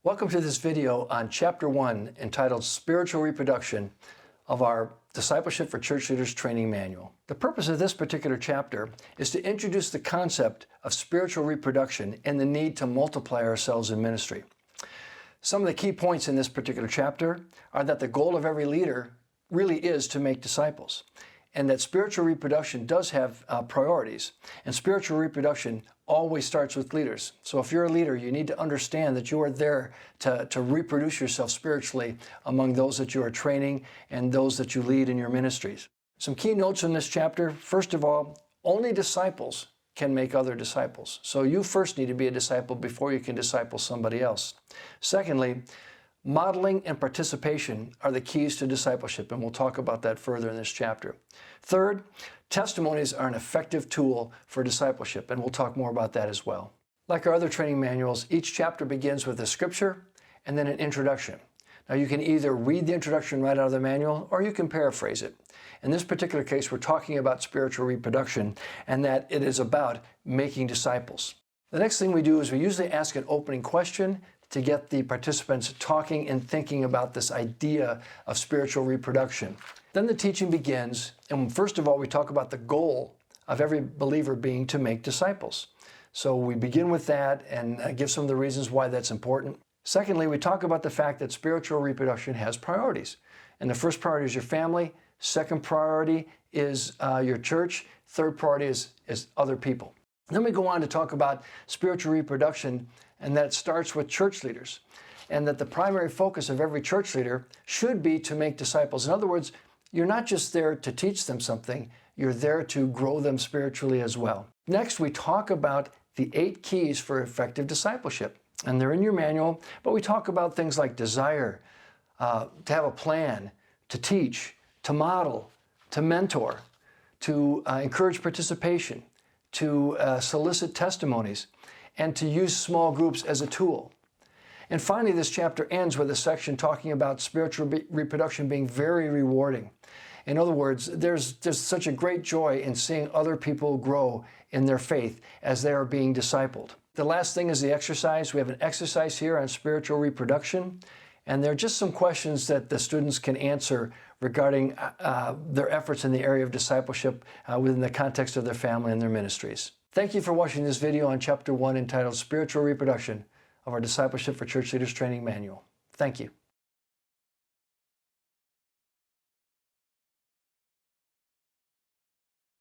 Welcome to this video on Chapter 1 entitled Spiritual Reproduction of our Discipleship for Church Leaders Training Manual. The purpose of this particular chapter is to introduce the concept of spiritual reproduction and the need to multiply ourselves in ministry. Some of the key points in this particular chapter are that the goal of every leader really is to make disciples, and that spiritual reproduction does have priorities, and spiritual reproduction always starts with leaders. So if you're a leader, you need to understand that you are there to reproduce yourself spiritually among those that you are training and those that you lead in your ministries. Some key notes in this chapter. First of all, only disciples can make other disciples. So you first need to be a disciple before you can disciple somebody else. Secondly, modeling and participation are the keys to discipleship, and we'll talk about that further in this chapter. Third, testimonies are an effective tool for discipleship, and we'll talk more about that as well. Like our other training manuals, each chapter begins with a scripture and then an introduction. Now you can either read the introduction right out of the manual, or you can paraphrase it. In this particular case, we're talking about spiritual reproduction and that it is about making disciples. The next thing we do is we usually ask an opening question to get the participants talking and thinking about this idea of spiritual reproduction. Then the teaching begins, and first of all, we talk about the goal of every believer being to make disciples. So we begin with that and give some of the reasons why that's important. Secondly, we talk about the fact that spiritual reproduction has priorities. And the first priority is your family. Second priority is your church. Third priority is other people. Then we go on to talk about spiritual reproduction, and that starts with church leaders, and that the primary focus of every church leader should be to make disciples. In other words, you're not just there to teach them something, you're there to grow them spiritually as well. Next, we talk about the 8 keys for effective discipleship, and they're in your manual, but we talk about things like desire, to have a plan, to teach, to model, to mentor, to encourage participation, to solicit testimonies, and to use small groups as a tool. And finally, this chapter ends with a section talking about spiritual reproduction being very rewarding. In other words, there's such a great joy in seeing other people grow in their faith as they are being discipled. The last thing is the exercise. We have an exercise here on spiritual reproduction, and there are just some questions that the students can answer regarding their efforts in the area of discipleship within the context of their family and their ministries. Thank you for watching this video on Chapter 1 entitled Spiritual Reproduction of our Discipleship for Church Leaders Training Manual. Thank you.